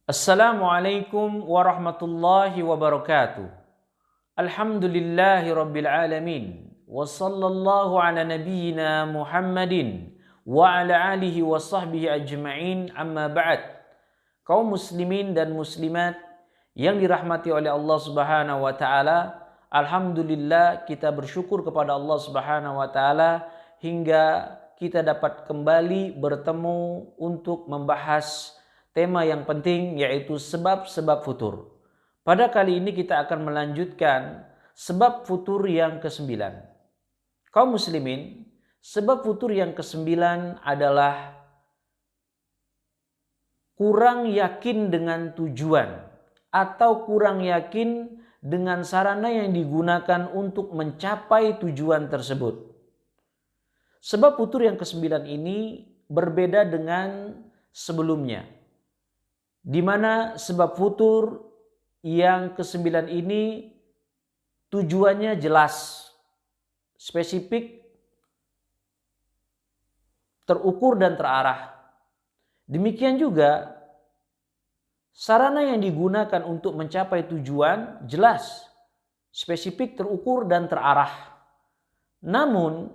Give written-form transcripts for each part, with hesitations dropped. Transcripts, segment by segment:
Assalamualaikum warahmatullahi wabarakatuh. Alhamdulillahi rabbil alamin. Wa sallallahu ala nabiyyina Muhammadin wa ala alihi wa sahbihi ajma'in, amma ba'd. Kaum muslimin dan muslimat yang dirahmati oleh Allah Subhanahu wa taala, alhamdulillah kita bersyukur kepada Allah Subhanahu wa taala hingga kita dapat kembali bertemu untuk membahas tema yang penting, yaitu sebab-sebab futur. Pada kali ini kita akan melanjutkan sebab futur yang ke-9. Kaum muslimin, sebab futur yang ke-9 adalah kurang yakin dengan tujuan atau kurang yakin dengan sarana yang digunakan untuk mencapai tujuan tersebut. Sebab futur yang ke-9 ini berbeda dengan sebelumnya, di mana sebab futur yang ke-9 ini tujuannya jelas, spesifik, terukur dan terarah. Demikian juga sarana yang digunakan untuk mencapai tujuan jelas, spesifik, terukur dan terarah. Namun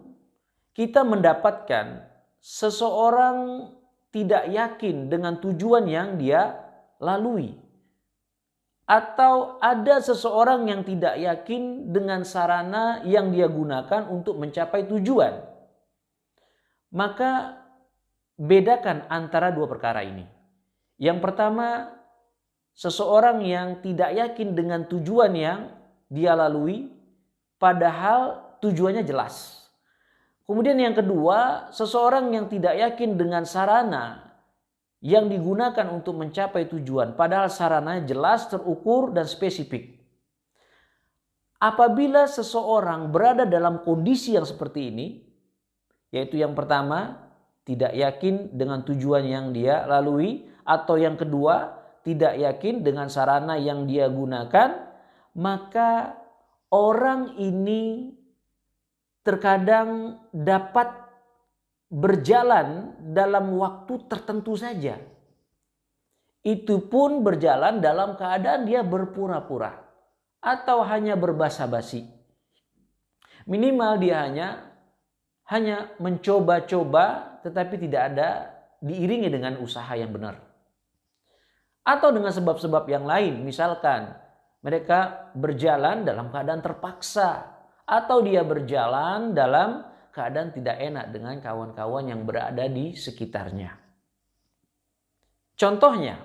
kita mendapatkan seseorang tidak yakin dengan tujuan yang dia lalui, atau ada seseorang yang tidak yakin dengan sarana yang dia gunakan untuk mencapai tujuan. Maka bedakan antara dua perkara ini. Yang pertama, seseorang yang tidak yakin dengan tujuan yang dia lalui padahal tujuannya jelas. Kemudian yang kedua, seseorang yang tidak yakin dengan sarana yang digunakan untuk mencapai tujuan, padahal sarananya jelas, terukur, dan spesifik. Apabila seseorang berada dalam kondisi yang seperti ini, yaitu yang pertama, tidak yakin dengan tujuan yang dia lalui, atau yang kedua, tidak yakin dengan sarana yang dia gunakan, maka orang ini terkadang dapat berjalan dalam waktu tertentu saja. Itu pun berjalan dalam keadaan dia berpura-pura atau hanya berbasa-basi. Minimal dia hanya mencoba-coba, tetapi tidak ada diiringi dengan usaha yang benar. Atau dengan sebab-sebab yang lain, misalkan mereka berjalan dalam keadaan terpaksa, atau dia berjalan dalam keadaan tidak enak dengan kawan-kawan yang berada di sekitarnya. Contohnya,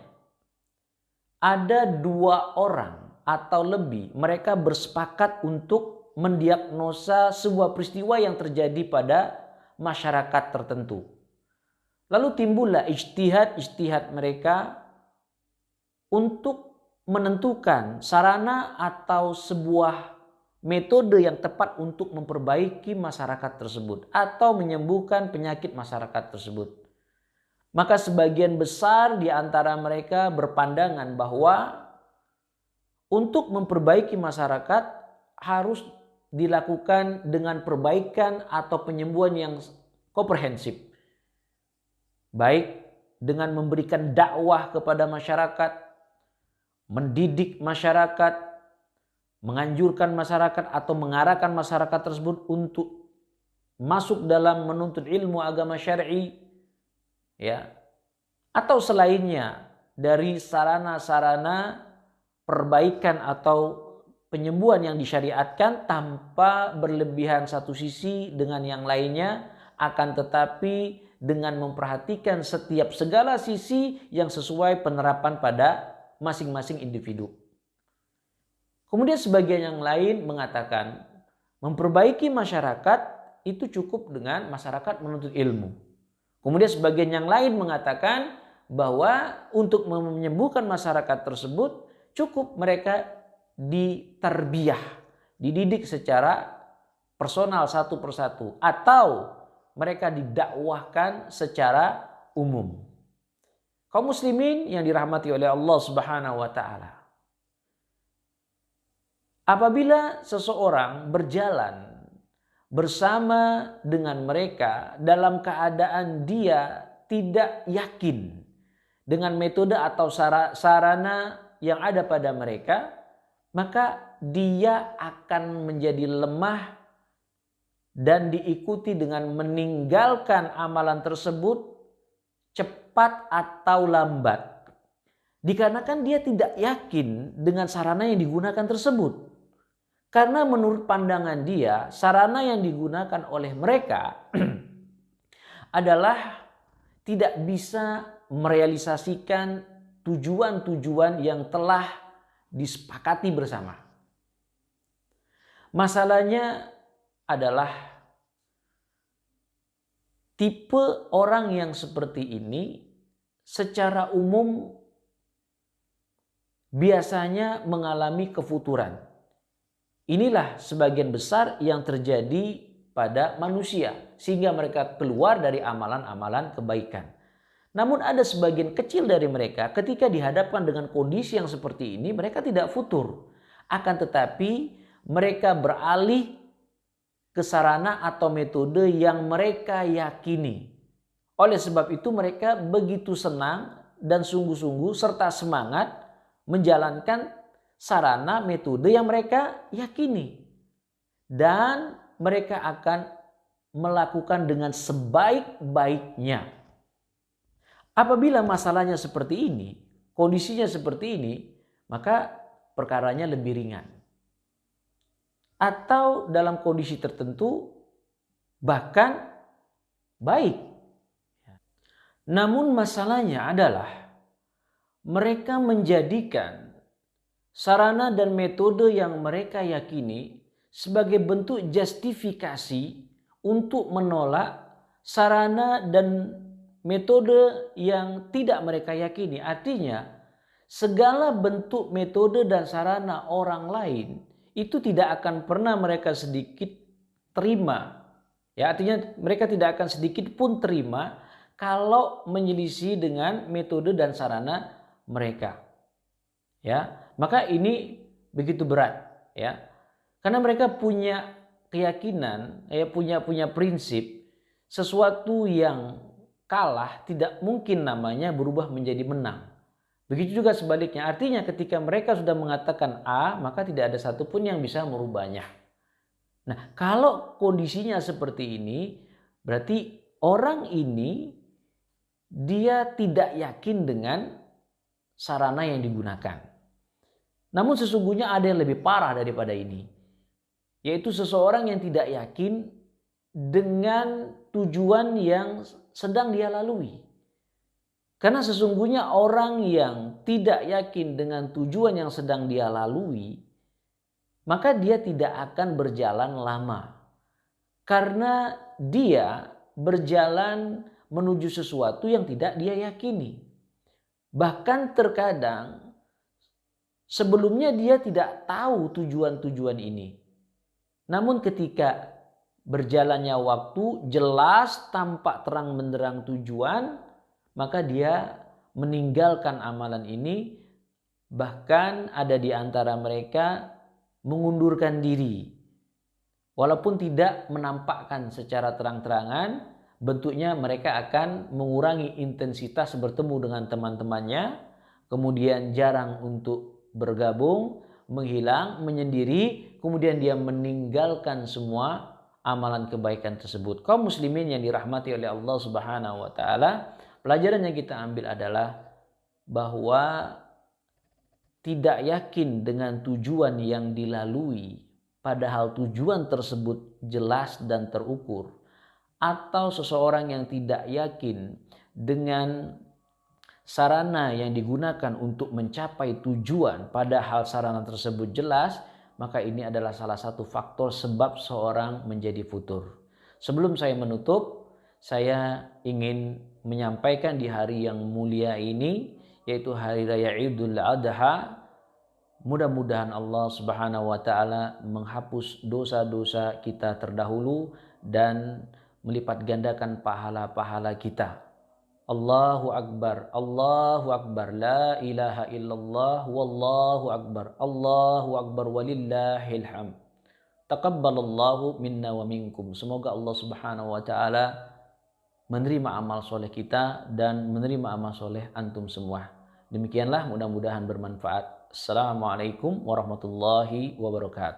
ada dua orang atau lebih, mereka bersepakat untuk mendiagnosa sebuah peristiwa yang terjadi pada masyarakat tertentu. Lalu timbullah ijtihad mereka untuk menentukan sarana atau sebuah metode yang tepat untuk memperbaiki masyarakat tersebut atau menyembuhkan penyakit masyarakat tersebut. Maka sebagian besar di antara mereka berpandangan bahwa untuk memperbaiki masyarakat harus dilakukan dengan perbaikan atau penyembuhan yang komprehensif. Baik dengan memberikan dakwah kepada masyarakat, mendidik masyarakat, menganjurkan masyarakat atau mengarahkan masyarakat tersebut untuk masuk dalam menuntut ilmu agama syar'i, ya, atau selainnya dari sarana-sarana perbaikan atau penyembuhan yang disyariatkan tanpa berlebihan satu sisi dengan yang lainnya, akan tetapi dengan memperhatikan setiap segala sisi yang sesuai penerapan pada masing-masing individu. Kemudian sebagian yang lain mengatakan memperbaiki masyarakat itu cukup dengan masyarakat menuntut ilmu. Kemudian sebagian yang lain mengatakan bahwa untuk menyembuhkan masyarakat tersebut cukup mereka ditarbiyah, dididik secara personal satu persatu, atau mereka didakwahkan secara umum. Kaum muslimin yang dirahmati oleh Allah Subhanahu wa taala, apabila seseorang berjalan bersama dengan mereka dalam keadaan dia tidak yakin dengan metode atau sarana yang ada pada mereka, maka dia akan menjadi lemah dan diikuti dengan meninggalkan amalan tersebut cepat atau lambat. Dikarenakan dia tidak yakin dengan sarana yang digunakan tersebut. Karena menurut pandangan dia, sarana yang digunakan oleh mereka adalah tidak bisa merealisasikan tujuan-tujuan yang telah disepakati bersama. Masalahnya adalah tipe orang yang seperti ini secara umum biasanya mengalami kefuturan. Inilah sebagian besar yang terjadi pada manusia sehingga mereka keluar dari amalan-amalan kebaikan. Namun ada sebagian kecil dari mereka ketika dihadapkan dengan kondisi yang seperti ini mereka tidak futur. Akan tetapi mereka beralih ke sarana atau metode yang mereka yakini. Oleh sebab itu mereka begitu senang dan sungguh-sungguh serta semangat menjalankan sarana metode yang mereka yakini. Dan mereka akan melakukan dengan sebaik-baiknya. Apabila masalahnya seperti ini, kondisinya seperti ini, maka perkaranya lebih ringan. Atau dalam kondisi tertentu bahkan baik. Namun masalahnya adalah mereka menjadikan sarana dan metode yang mereka yakini sebagai bentuk justifikasi untuk menolak sarana dan metode yang tidak mereka yakini. Artinya segala bentuk metode dan sarana orang lain itu tidak akan pernah mereka sedikit terima. Ya, artinya mereka tidak akan sedikit pun terima kalau menyelisih dengan metode dan sarana mereka. Ya, maka ini begitu berat, ya. Karena mereka punya keyakinan, punya prinsip sesuatu yang kalah tidak mungkin namanya berubah menjadi menang. Begitu juga sebaliknya, artinya ketika mereka sudah mengatakan A, maka tidak ada satupun yang bisa merubahnya. Nah, kalau kondisinya seperti ini, berarti orang ini dia tidak yakin dengan sarana yang digunakan. Namun sesungguhnya ada yang lebih parah daripada ini, yaitu seseorang yang tidak yakin dengan tujuan yang sedang dia lalui. Karena sesungguhnya orang yang tidak yakin dengan tujuan yang sedang dia lalui, maka dia tidak akan berjalan lama. Karena dia berjalan menuju sesuatu yang tidak dia yakini. Bahkan terkadang sebelumnya dia tidak tahu tujuan-tujuan ini. Namun ketika berjalannya waktu, jelas tampak terang benderang tujuan, maka dia meninggalkan amalan ini. Bahkan ada di antara mereka mengundurkan diri. Walaupun tidak menampakkan secara terang-terangan, bentuknya mereka akan mengurangi intensitas bertemu dengan teman-temannya, kemudian jarang untuk bergabung, menghilang, menyendiri, kemudian dia meninggalkan semua amalan kebaikan tersebut. Kaum muslimin yang dirahmati oleh Allah Subhanahu wa taala, pelajaran yang kita ambil adalah bahwa tidak yakin dengan tujuan yang dilalui, padahal tujuan tersebut jelas dan terukur, atau seseorang yang tidak yakin dengan sarana yang digunakan untuk mencapai tujuan, padahal sarana tersebut jelas, maka ini adalah salah satu faktor sebab seorang menjadi futur. Sebelum saya menutup, saya ingin menyampaikan di hari yang mulia ini, yaitu hari raya Idul Adha, mudah-mudahan Allah Subhanahu wa taala menghapus dosa-dosa kita terdahulu dan melipat gandakan pahala-pahala kita. Allahu Akbar, Allahu Akbar, la ilaha illallah, wallahu Akbar, Allahu Akbar, walillahil hamd. Taqabbalallahu minna wa minkum. Semoga Allah Subhanahu wa taala menerima amal soleh kita dan menerima amal soleh antum semua. Demikianlah, mudah-mudahan bermanfaat. Assalamualaikum warahmatullahi wabarakatuh.